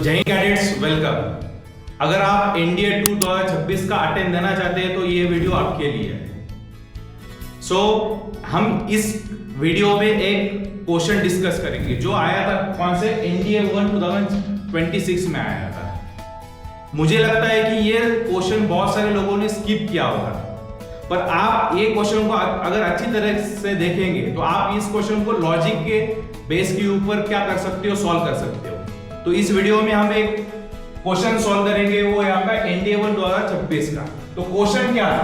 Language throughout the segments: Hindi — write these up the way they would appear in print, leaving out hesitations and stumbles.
जय कैडेट्स, वेलकम। अगर आप एनडीए 2 2026 का अटेंड देना चाहते हैं तो ये वीडियो आपके लिए है। हम इस वीडियो में एक क्वेश्चन डिस्कस करेंगे जो आया था कौन से एनडीए 1 2026 में आया था। मुझे लगता है कि ये क्वेश्चन बहुत सारे लोगों ने स्किप किया होगा, पर आप ये क्वेश्चन को अगर अच्छी तरह से देखेंगे तो आप इस क्वेश्चन को लॉजिक के बेस के ऊपर क्या कर सकते हो, सॉल्व कर सकते हो। तो इस वीडियो में हम एक क्वेश्चन सॉल्व करेंगे, वो है आपका एनडीए 1 2026 का। तो क्वेश्चन क्या था?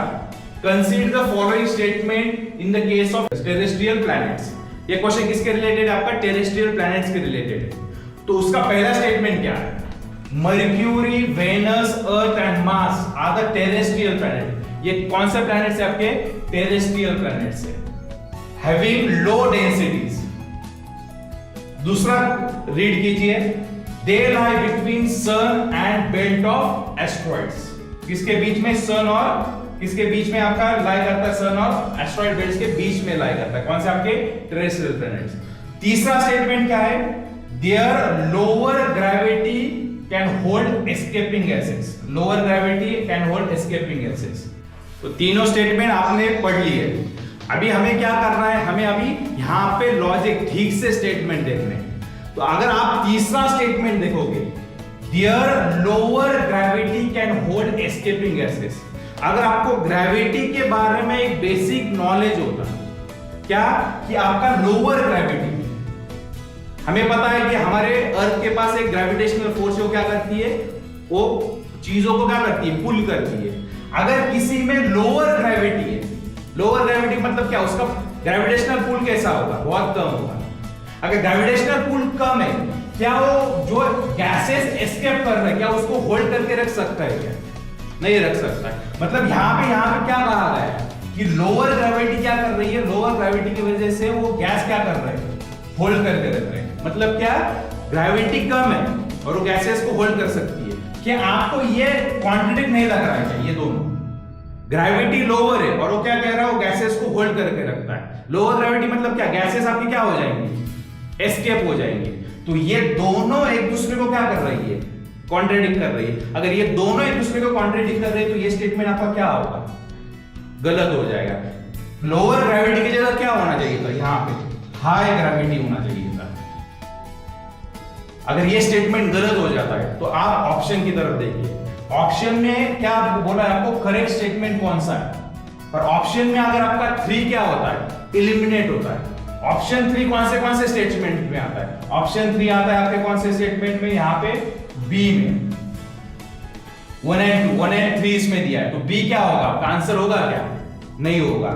Consider the following statement in the case of terrestrial planets. ये क्वेश्चन किसके रिलेटेड है? आपका टेरेस्ट्रियल प्लैनेट्स के रिलेटेड है। तो उसका पहला स्टेटमेंट क्या है? Mercury, Venus, Earth and Mars are the terrestrial planet. ये कौन से प्लैनेट्स है? आपके टेरेस्ट्रियल प्लैनेट्स है, हैविंग लो डेंसिटीज। दूसरा रीड कीजिए, They lie between sun and belt of asteroids। किसके बीच में? सन और किसके बीच में आपका लाई करता है? सन और एस्ट्रॉइड बेल्ट्स के बीच में लाई करता है। कौन से? आपके टेरेस्ट्रियल प्लैनेट्स। तीसरा स्टेटमेंट क्या है? Their lower gravity can hold escaping gases। Lower gravity can hold escaping gases। तो तीनों स्टेटमेंट आपने पढ़ लिए। अभी हमें क्या करना है? हमें अभी यहाँ पे लॉजिक ठीक से स्टेटमेंट देखने। तो अगर आप तीसरा स्टेटमेंट देखोगे, their lower gravity can hold escaping gases. अगर आपको ग्रेविटी के बारे में एक बेसिक नॉलेज होता, क्या कि आपका लोअर ग्रेविटी, हमें पता है कि हमारे अर्थ के पास एक ग्रेविटेशनल फोर्स है, वो क्या करती है? वो चीजों को क्या करती है? पुल करती है। अगर किसी में लोअर ग्रेविटी है, लोअर ग्रेविटी मतलब क्या? उसका ग्रेविटेशनल पुल कैसा होगा? बहुत कम होगा। अगर ग्रेविटेशनल पुल कम है, क्या वो जो गैसेस एस्केप कर रहे हैं, क्या उसको होल्ड करके रख सकता है? क्या नहीं रख सकता है। मतलब यहाँ पे क्या कहा गया है कि लोअर ग्रेविटी क्या कर रही है? लोअर ग्रेविटी की वजह से वो गैस क्या कर रहे हैं? होल्ड करके रख रहे हैं। मतलब क्या? ग्रेविटी कम है और वो गैसेस को होल्ड कर सकती है। क्या आपको ये कॉन्ट्रडिक्ट नहीं लग रहा है क्या? ये दोनों, ग्रेविटी लोअर है और वो क्या कह रहा है? वो गैसेस को होल्ड करके रखता है। लोअर ग्रेविटी मतलब क्या? गैसेस आपकी क्या हो जाएंगी? एस्केप हो जाएंगे। तो ये दोनों एक दूसरे को क्या कर रही है? कॉन्ट्रडिक्ट कर रही है। अगर ये दोनों एक दूसरे को कॉन्ट्रडिक्ट कर रहे हैं तो ये स्टेटमेंट आपका क्या होगा? गलत हो जाएगा। लोअर ग्रेविटी की जगह क्या होना चाहिए था? यहां पे हाई ग्रेविटी होना चाहिए था। अगर ये स्टेटमेंट गलत हो जाता है तो आप ऑप्शन की तरफ देखिए। ऑप्शन में क्या बोला है आपको? करेक्ट स्टेटमेंट कौन सा है? और ऑप्शन में अगर आपका 3 क्या होता है? एलिमिनेट होता है। ऑप्शन 3 कौन से स्टेटमेंट में आता है? ऑप्शन 3 आता है आपके कौन से स्टेटमेंट में? यहाँ पे बी में 1 and 3 इसमें दिया है। तो बी क्या होगा? आपका आंसर होगा क्या? नहीं होगा।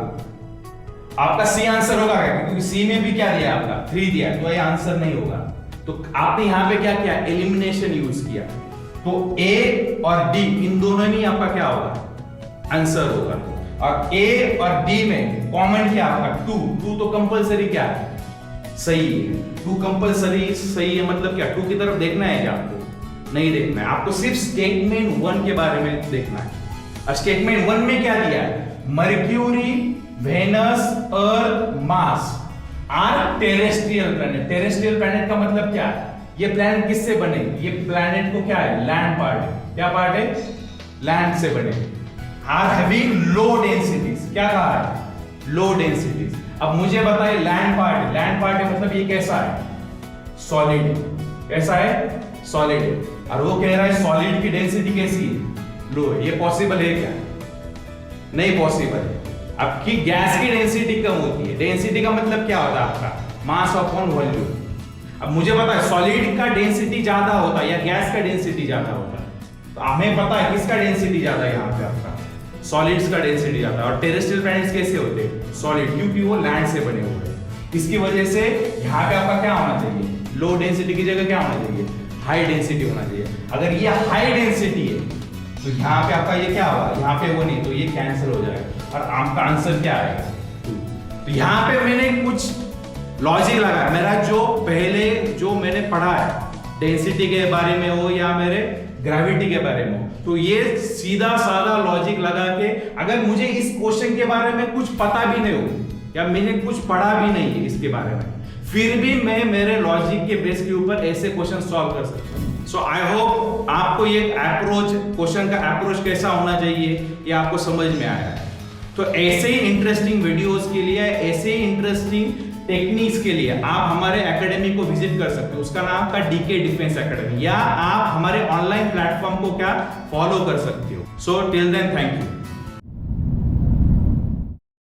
आपका सी आंसर होगा क्या? क्योंकि सी में भी क्या दिया है? आपका 3 दिया है, तो ये आंसर नहीं होगा। तो आपने यहाँ पे क्या किया? एलिमिनेशन यूज किया। तो ए और डी इन दोनों में आपका क्या होगा? आंसर होगा। और ए और डी में कॉमन क्या आपका? 2 तो कंपलसरी क्या है? सही है। 2 कंपलसरी सही है। मतलब क्या 2 की तरफ देखना है क्या आपको? नहीं देखना है। आपको सिर्फ स्टेटमेंट 1 के बारे में देखना है। और स्टेटमेंट 1 में क्या दिया है? Mercury, Venus, Earth, Mars are terrestrial planet. Terrestrial planet का मतलब क्या है? ये प्लैनेट किससे बने? ये प्लैनेट को क्या है? लैंड पार्ट है। क्या पार्ट है? लैंड से बने। Are having low densities. क्या कहा है? Low densities. अब मुझे बताइए, लैंड पार्ट है, लैंड पार्ट है मतलब ये कैसा है? सॉलिड। कैसा है? सॉलिड है। और वो कह रहा है सॉलिड की डेंसिटी कैसी है? लो है। ये पॉसिबल है क्या? नहीं पॉसिबल है। आपकी गैस की डेंसिटी कम होती है। डेंसिटी का मतलब क्या होता है? आपका मास अपॉन वॉल्यूम। अब मुझे पता है सॉलिड का डेंसिटी ज्यादा होता है या गैस का डेंसिटी ज्यादा होता है। तो हमें पता है किसका डेंसिटी ज्यादा है? यहाँ पे आपका सॉलिड्स का डेंसिटी ज्यादा है। और टेरेस्ट्रियल प्लैनेट्स कैसे होते हैं? सॉलिड, क्योंकि वो लैंड से बने हुए हैं। इसकी वजह से यहाँ पे आपका क्या होना चाहिए? लो डेंसिटी की जगह क्या होना चाहिए? हाई डेंसिटी होना चाहिए। अगर ये हाई डेंसिटी है तो यहाँ पे आपका ये क्या होगा? यहाँ पे वो नहीं, तो ये कैंसिल हो जाएगा और आपका आंसर क्या आएगा? 2। तो यहाँ पे मैंने कुछ लॉजिक लगाया। मेरा जो मैंने पढ़ा है डेंसिटी के बारे में हो या मेरे ग्रेविटी के बारे में हो, तो ये सीधा साधा लॉजिक लगा के, अगर मुझे इस क्वेश्चन के बारे में कुछ पता भी नहीं हो या मैंने कुछ पढ़ा भी नहीं है इसके बारे में, फिर भी मैं मेरे लॉजिक के बेस के ऊपर ऐसे क्वेश्चन सॉल्व कर सकता हूँ। सो आई होप आपको ये अप्रोच, क्वेश्चन का अप्रोच कैसा होना चाहिए ये आपको समझ में आया है। तो ऐसे ही इंटरेस्टिंग वीडियोस के लिए, ऐसे ही इंटरेस्टिंग टेक्निक्स के लिए आप हमारे एकेडमी को विजिट कर सकते हो। उसका नाम था डीके डिफेंस एकेडमी, या आप हमारे ऑनलाइन प्लेटफॉर्म को क्या फॉलो कर सकते हो। So till then thank you.